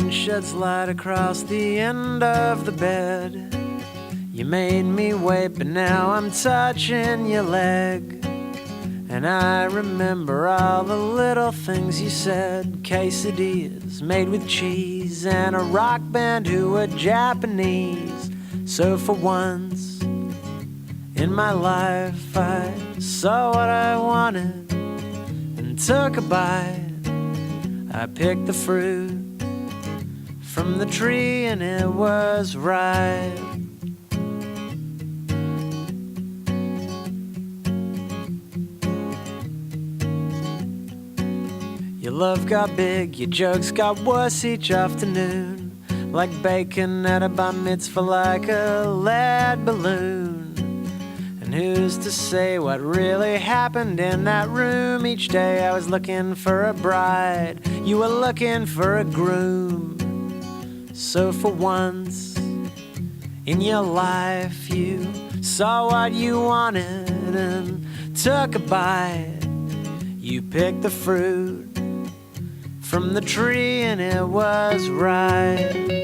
moon sheds light across the end of the bed. You made me wait, but now I'm touching your leg. And I remember all the little things you said. Quesadillas made with cheese and a rock band who were Japanese. So for once in my life I saw what I wanted and took a bite. I picked the fruit from the tree and it was ripe. Your love got big, your jokes got worse each afternoon. Like bacon at a bar mitzvah, like a lead balloon. And who's to say what really happened in that room? Each day I was looking for a bride, you were looking for a groom. So for once in your life you saw what you wanted and took a bite. You picked the fruit from the tree and it was right.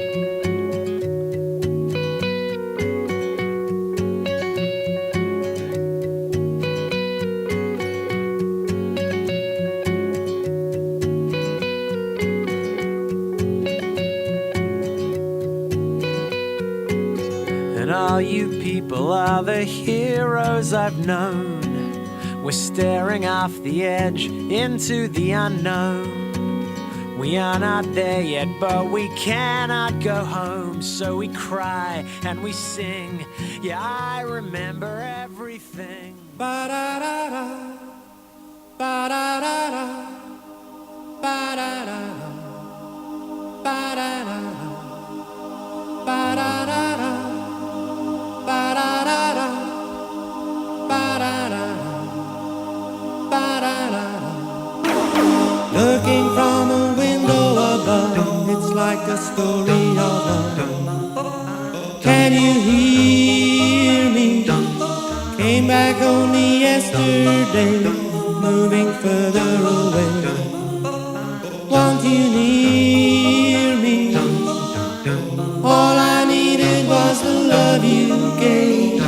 And all you people are the heroes I've known. We're staring off the edge into the unknown. We are not there yet, but we cannot go home. So we cry and we sing. Yeah, I remember everything. Ba-da-da-da, ba-da-da-da, ba-da-da-da, ba-da-da-da, ba-da-da-da, ba-da-da-da, ba-da-da-da, ba-da-da-da. Looking from a window above, it's like a story of love. Can you hear me? Came back only yesterday, moving further away. Want you near me? All I needed was the love you gave.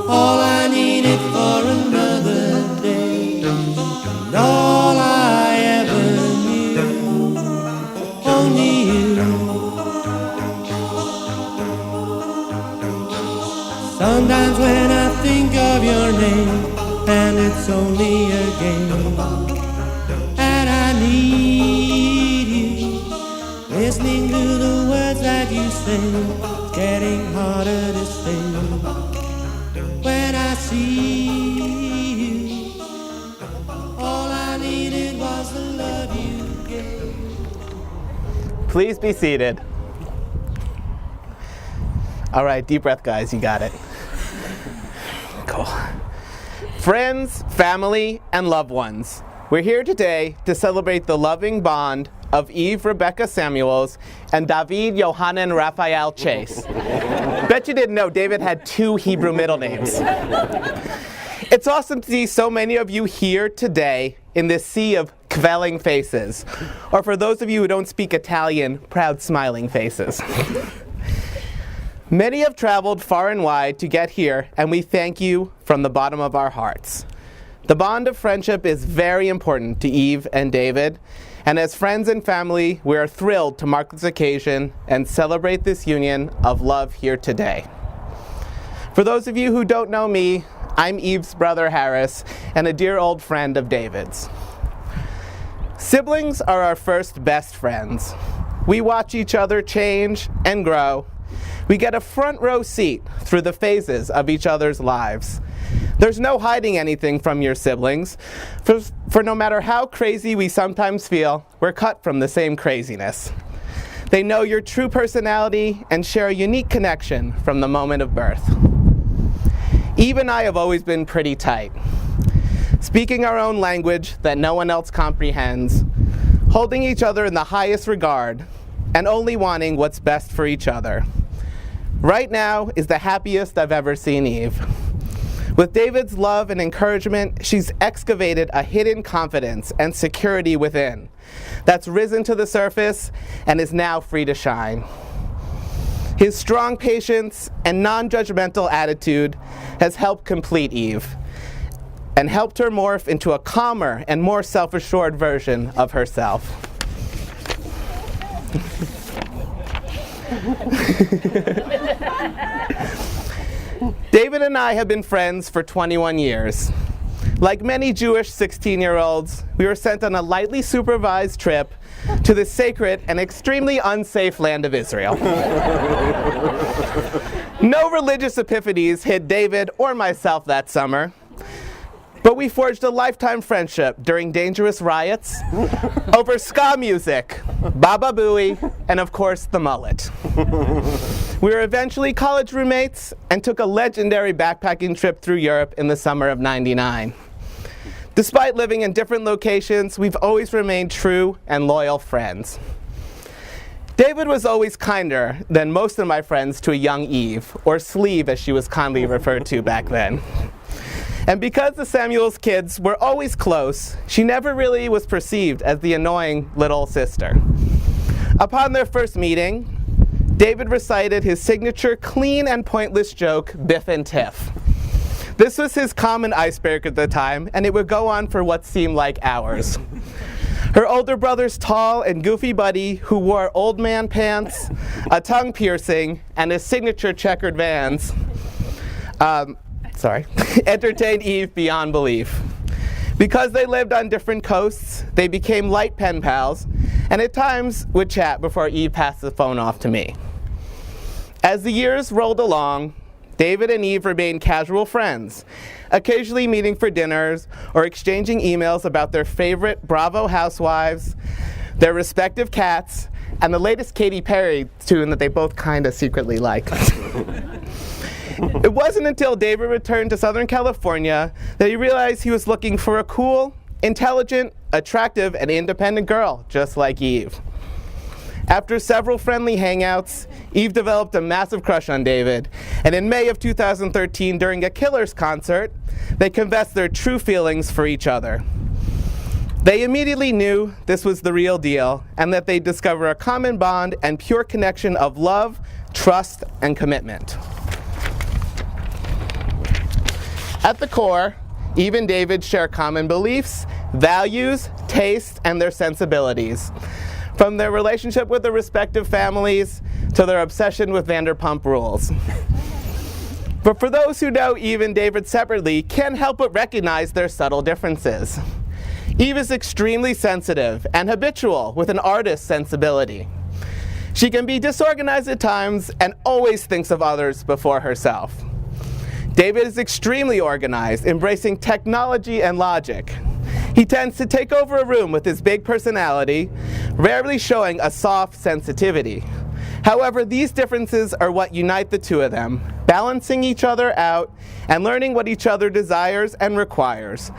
All I needed for another day. And all I ever knew, only you. Sometimes when I think of your name, and it's only a game, and I need you, listening to the words that you say, getting harder to say. When I see you, all I needed was the love you gave. Please be seated. All right, deep breath, guys. You got it. Cool. Friends, family, and loved ones, we're here today to celebrate the loving bond of Eve Rebecca Samuels and David Yohanan Raphael Chase. Bet you didn't know David had 2 Hebrew middle names. It's awesome to see so many of you here today in this sea of kvelling faces, or for those of you who don't speak Italian, proud smiling faces. Many have traveled far and wide to get here, and we thank you from the bottom of our hearts. The bond of friendship is very important to Eve and David, and as friends and family, we are thrilled to mark this occasion and celebrate this union of love here today. For those of you who don't know me, I'm Eve's brother Harris, and a dear old friend of David's. Siblings are our first best friends. We watch each other change and grow. We get a front row seat through the phases of each other's lives. There's no hiding anything from your siblings, for no matter how crazy we sometimes feel, we're cut from the same craziness. They know your true personality and share a unique connection from the moment of birth. Eve and I have always been pretty tight, speaking our own language that no one else comprehends, holding each other in the highest regard, and only wanting what's best for each other. Right now is the happiest I've ever seen Eve. With David's love and encouragement, she's excavated a hidden confidence and security within that's risen to the surface and is now free to shine. His strong patience and non-judgmental attitude has helped complete Eve and helped her morph into a calmer and more self-assured version of herself. David and I have been friends for 21 years. Like many Jewish 16-year-olds, we were sent on a lightly supervised trip to the sacred and extremely unsafe land of Israel. No religious epiphanies hit David or myself that summer, but we forged a lifetime friendship during dangerous riots over ska music, Baba Booey, and of course the mullet. We were eventually college roommates and took a legendary backpacking trip through Europe in the summer of '99. Despite living in different locations, we've always remained true and loyal friends. David was always kinder than most of my friends to a young Eve, or Sleeve as she was kindly referred to back then. And because the Samuels kids were always close, she never really was perceived as the annoying little sister. Upon their first meeting, David recited his signature clean and pointless joke, Biff and Tiff. This was his common icebreaker at the time, and it would go on for what seemed like hours. Her older brother's tall and goofy buddy, who wore old man pants, a tongue piercing, and his signature checkered Vans, entertained Eve beyond belief. Because they lived on different coasts, they became light pen pals, and at times would chat before Eve passed the phone off to me. As the years rolled along, David and Eve remained casual friends, occasionally meeting for dinners or exchanging emails about their favorite Bravo housewives, their respective cats, and the latest Katy Perry tune that they both kind of secretly liked. It wasn't until David returned to Southern California that he realized he was looking for a cool, intelligent, attractive, and independent girl, just like Eve. After several friendly hangouts, Eve developed a massive crush on David, and in May of 2013, during a Killers concert, they confessed their true feelings for each other. They immediately knew this was the real deal, and that they'd discover a common bond and pure connection of love, trust, and commitment. At the core, Eve and David share common beliefs, values, tastes, and their sensibilities. From their relationship with their respective families to their obsession with Vanderpump Rules. But for those who know Eve and David separately, can't help but recognize their subtle differences. Eve is extremely sensitive and habitual with an artist's sensibility. She can be disorganized at times and always thinks of others before herself. David is extremely organized, embracing technology and logic. He tends to take over a room with his big personality, rarely showing a soft sensitivity. However, these differences are what unite the two of them, balancing each other out and learning what each other desires and requires.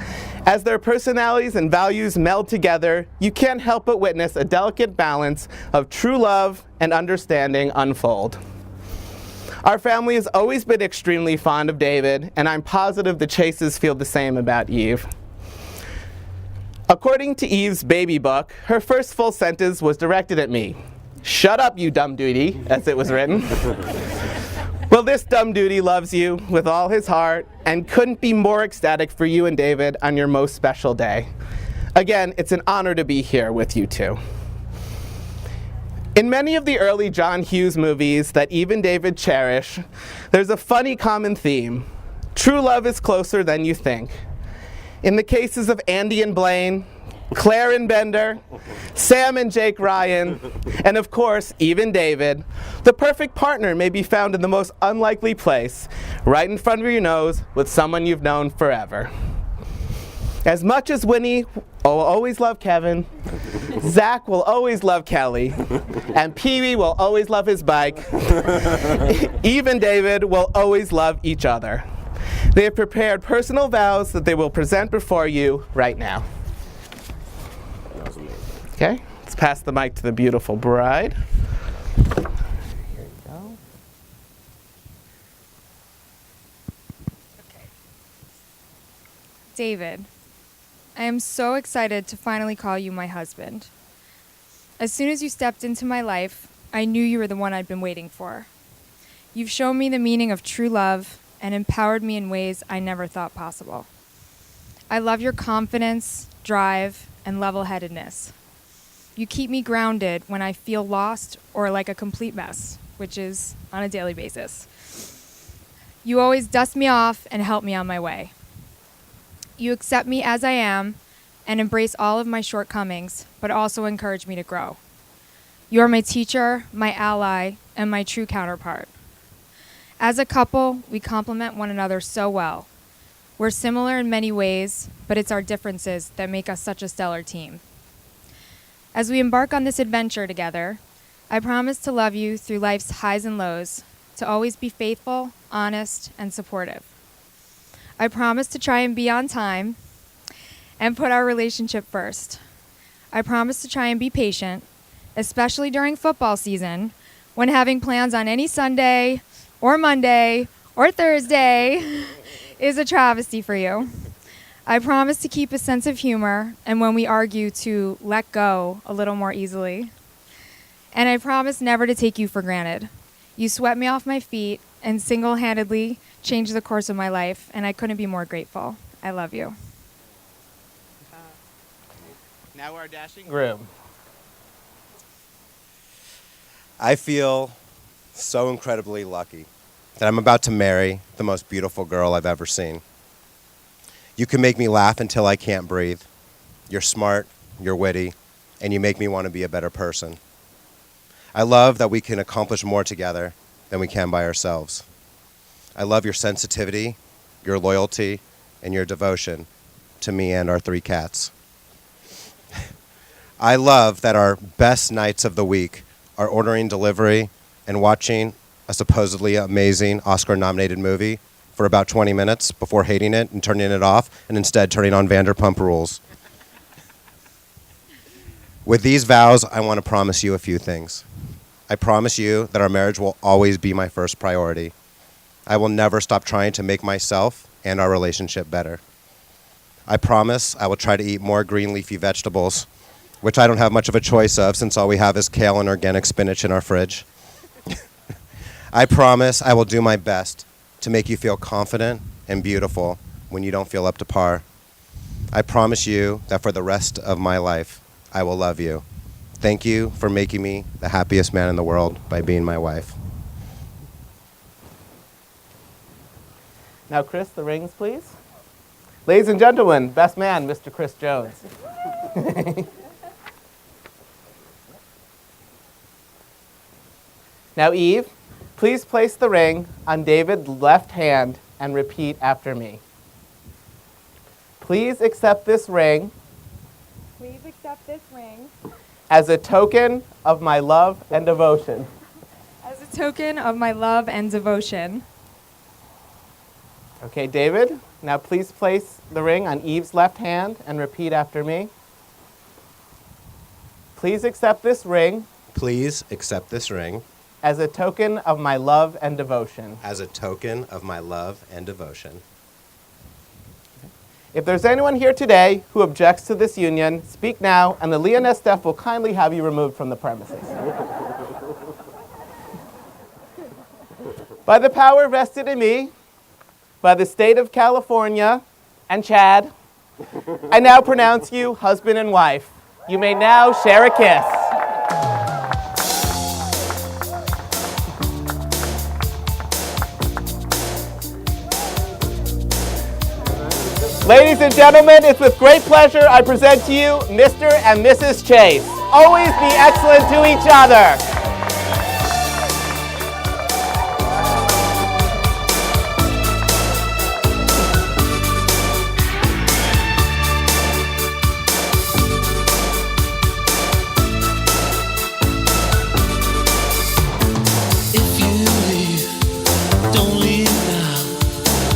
As their personalities and values meld together, you can't help but witness a delicate balance of true love and understanding unfold. Our family has always been extremely fond of David, and I'm positive the Chases feel the same about Eve. According to Eve's baby book, her first full sentence was directed at me. "Shut up, you dumb duty," as it was written. Well, this dumb duty loves you with all his heart and couldn't be more ecstatic for you and David on your most special day. Again, it's an honor to be here with you two. In many of the early John Hughes movies that Eve and David cherish, there's a funny common theme. True love is closer than you think. In the cases of Andy and Blaine, Claire and Bender, Sam and Jake Ryan, and of course, Eve and David, the perfect partner may be found in the most unlikely place, right in front of your nose with someone you've known forever. As much as Winnie will always love Kevin, Zach will always love Kelly, and Pee-wee will always love his bike, Eve and David will always love each other. They have prepared personal vows that they will present before you right now. Okay, let's pass the mic to the beautiful bride. Here you go. David, I am so excited to finally call you my husband. As soon as you stepped into my life, I knew you were the one I'd been waiting for. You've shown me the meaning of true love and empowered me in ways I never thought possible. I love your confidence, drive, and level-headedness. You keep me grounded when I feel lost or like a complete mess, which is on a daily basis. You always dust me off and help me on my way. You accept me as I am and embrace all of my shortcomings, but also encourage me to grow. You are my teacher, my ally, and my true counterpart. As a couple, we complement one another so well. We're similar in many ways, but it's our differences that make us such a stellar team. As we embark on this adventure together, I promise to love you through life's highs and lows, to always be faithful, honest, and supportive. I promise to try and be on time and put our relationship first. I promise to try and be patient, especially during football season, when having plans on any Sunday or Monday or Thursday is a travesty for you. I promise to keep a sense of humor, and when we argue, to let go a little more easily. And I promise never to take you for granted. You swept me off my feet and single-handedly changed the course of my life, and I couldn't be more grateful. I love you. Now our dashing groom. I feel so incredibly lucky that I'm about to marry the most beautiful girl I've ever seen. You can make me laugh until I can't breathe. You're smart, you're witty, and you make me want to be a better person. I love that we can accomplish more together than we can by ourselves. I love your sensitivity, your loyalty, and your devotion to me and our 3 cats. I love that our best nights of the week are ordering delivery and watching a supposedly amazing Oscar-nominated movie for about 20 minutes before hating it and turning it off and instead turning on Vanderpump Rules. With these vows, I want to promise you a few things. I promise you that our marriage will always be my first priority. I will never stop trying to make myself and our relationship better. I promise I will try to eat more green leafy vegetables, which I don't have much of a choice of since all we have is kale and organic spinach in our fridge. I promise I will do my best to make you feel confident and beautiful when you don't feel up to par. I promise you that for the rest of my life, I will love you. Thank you for making me the happiest man in the world by being my wife. Now, Chris, the rings, please. Ladies and gentlemen, best man, Mr. Chris Jones. Now, Eve, please place the ring on David's left hand and repeat after me. Please accept this ring. Please accept this ring As a token of my love and devotion. as a token of my love and devotion. Okay, David, now please place the ring on Eve's left hand and repeat after me. Please accept this ring Please accept this ring as a token of my love and devotion. as a token of my love and devotion. If there's anyone here today who objects to this union, speak now, and the Leoness staff will kindly have you removed from the premises. By the power vested in me, by the state of California and Chad, I now pronounce you husband and wife. You may now share a kiss. Ladies and gentlemen, it's with great pleasure I present to you Mr. and Mrs. Chase. Always be excellent to each other. If you leave, don't leave now.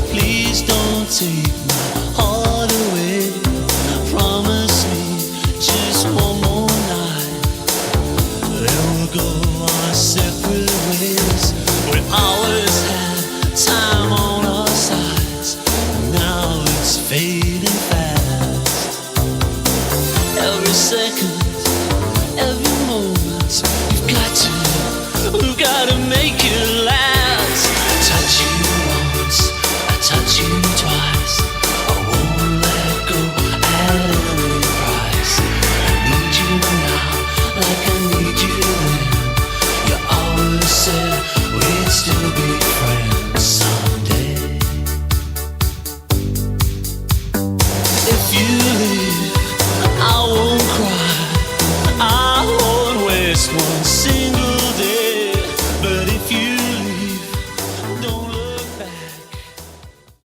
Please don't take my heart away. Promise me just one more night. Then we'll go our separate ways. We always had time on our sides. Now it's fading We've gotta make it last.